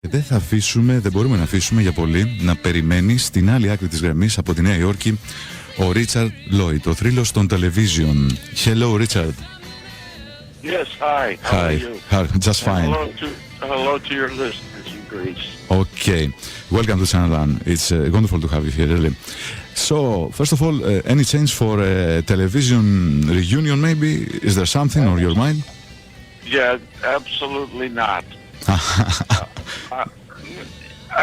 Δεν μπορούμε να αφήσουμε για πολύ να περιμένει στην άλλη άκρη της γραμμής από τη Νέα Υόρκη ο Richard Lloyd, ο θρύλος των television. Hello, Richard. Yes, hi. How are you? How, just fine. Hello to your listeners in Greece. Okay. Welcome to Channel. It's wonderful to have you here, really. So, first of all, any chance for a television reunion, maybe? Is there something on your mind? Yeah, absolutely not.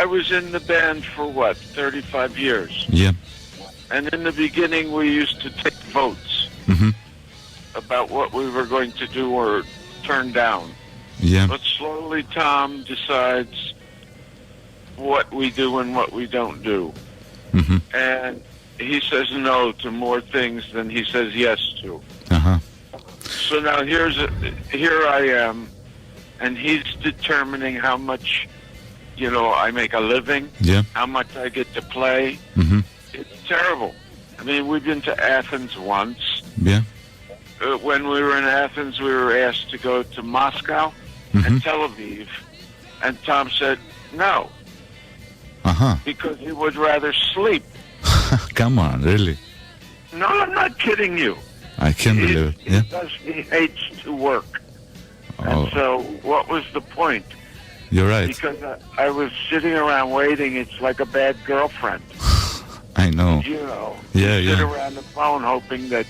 I was in the band for, 35 years? Yeah. And in the beginning, we used to take votes about what we were going to do or turn down. Yeah. But slowly, Tom decides what we do and what we don't do. And he says no to more things than he says yes to. So now here I am, and he's determining how much, I make a living, how much I get to play. It's terrible. I mean, we've been to Athens once. Yeah. When we were in Athens, we were asked to go to Moscow and Tel Aviv. And Tom said no. Because he would rather sleep. Come on, really? No, I'm not kidding you. I can't believe it. Yeah. He hates to work. And so what was the point? You're right. Because I was sitting around waiting. It's like a bad girlfriend. I know. You sit around the phone hoping that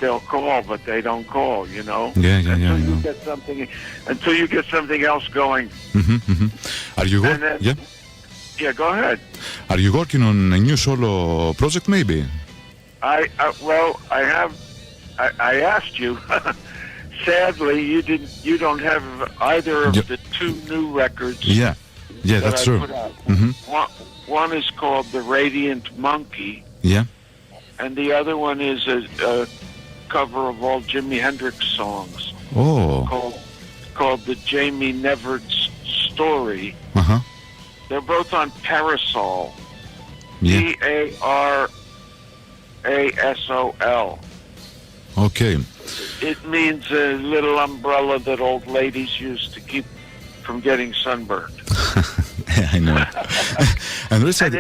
they'll call, but they don't call, Yeah, I know. Until you get something else going. Are you working? Yeah. Yeah, go ahead. Are you working on a new solo project, maybe? I asked you. Sadly, you don't have either of the two new records. Yeah, that's true. One is called The Radiant Monkey. Yeah. And the other one is a cover of all Jimi Hendrix songs. Called The Jamie Nevert's Story. They're both on Parasol. Parasol. Okay. It means a little umbrella that old ladies use to keep from getting sunburned. I know. And Richard,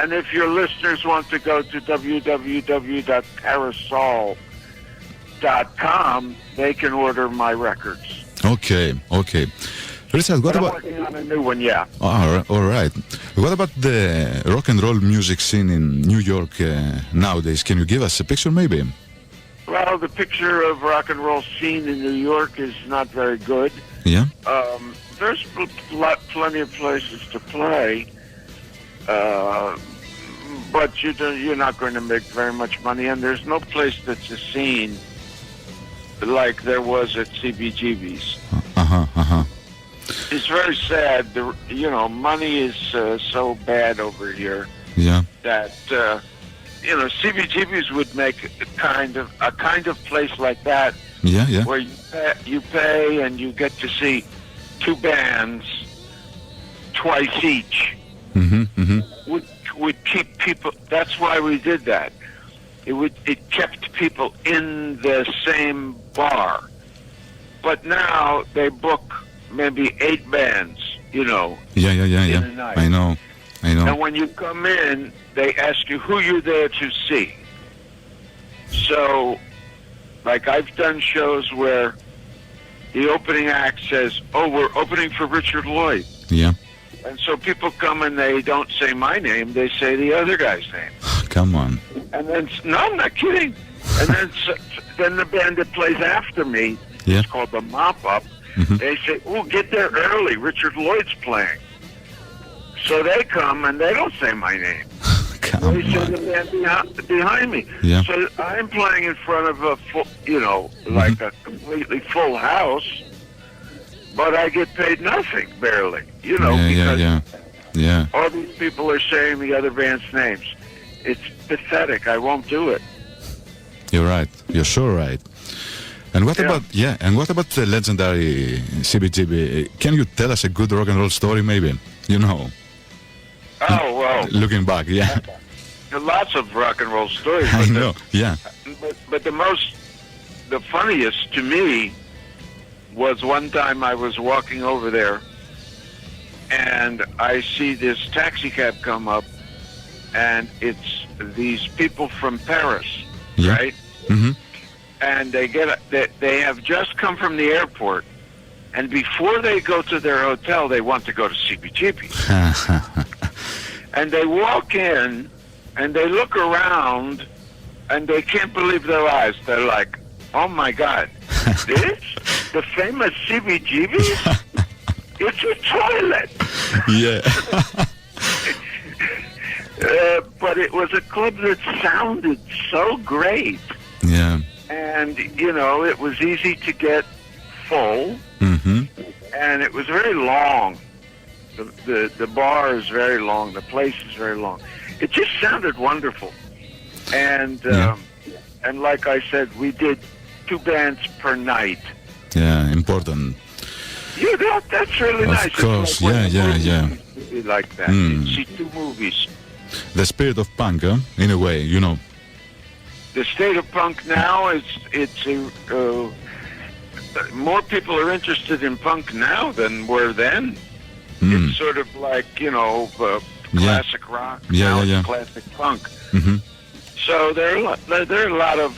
And if your listeners want to go to www.parasol.com, they can order my records. Okay. Richard, what about... I'm working on a new one, all right. What about the rock and roll music scene in New York nowadays? Can you give us a picture, maybe? Well, the picture of rock and roll scene in New York is not very good. Yeah. There's plenty of places to play, but you're not going to make very much money, and there's no place that's a scene like there was at CBGB's. It's very sad. Money is so bad over here. Yeah. That CBGB's would make a kind of place like that. Yeah. Where you pay and you get to see two bands twice each. Would keep people. That's why we did that. It kept people in the same bar. But now they book maybe 8 bands. In a night. I know. And when you come in, they ask you who you're there to see. So, like I've done shows where the opening act says, we're opening for Richard Lloyd. Yeah. And so people come and they don't say my name, they say the other guy's name. Come on. And then, no, I'm not kidding. And then the band that plays after me, it's called the Mop-Up, they say, get there early, Richard Lloyd's playing. So they come and they don't say my name. They say the band behind me. Yeah. So I'm playing in front of a full, like a completely full house, but I get paid nothing, barely. Because all these people are saying the other band's names. It's pathetic. I won't do it. You're right. You're sure right. And what about the legendary CBGB? Can you tell us a good rock and roll story, maybe? Looking back, Lots of rock and roll stories. I know, But the funniest to me was one time I was walking over there and I see this taxi cab come up, and it's these people from Paris, right? Mm-hmm. And they have just come from the airport, and before they go to their hotel, they want to go to CBGB. And they walk in, and they look around, and they can't believe their eyes. They're like, oh my God, this? The famous CBGB? It's a toilet! Yeah. But it was a club that sounded so great. Yeah. And, you know, it was easy to get full. Mm-hmm. And it was very long. The bar is very long. The place is very long. It just sounded wonderful. And and like I said, we did 2 bands per night. Yeah, important. Yeah, that's really nice. Of course, like yeah. Like that. You see 2 movies. The spirit of punk, in a way, you know. The state of punk now is more people are interested in punk now than were then. It's sort of like, you know, classic rock. Now it's classic punk. Mm-hmm. So there are a lot of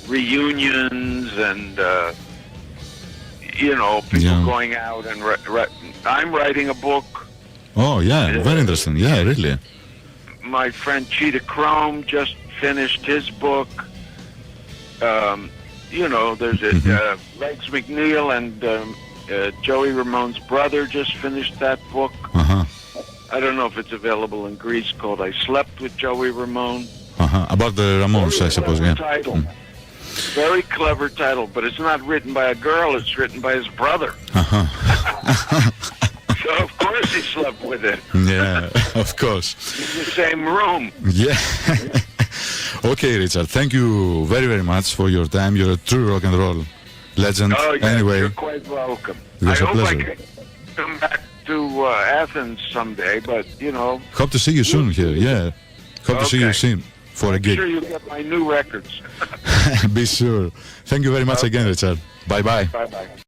reunions and you know, people going out and I'm writing a book. Oh yeah, very interesting. Yeah, really. My friend Cheetah Chrome just finished his book. You know, there's Legs McNeil and Joey Ramone's brother just finished that book. Uh-huh. I don't know if it's available in Greece, called I Slept with Joey Ramone. Uh-huh. About the Ramones, I suppose, yeah. Title. Very clever title, but it's not written by a girl, it's written by his brother. Uh-huh. So of course he slept with it. Yeah, of course. In the same room. Yeah. Okay, Richard, thank you very, very much for your time. You're a true rock and roll legend. Oh, yeah, anyway, you're quite welcome. It was I a hope pleasure. I can come back to Athens someday, but, you know. Hope to see you soon here, yeah. Hope to see you soon for a gig. I'm sure you'll get my new records. Be sure. Thank you very much again, Richard. Bye-bye. Bye-bye.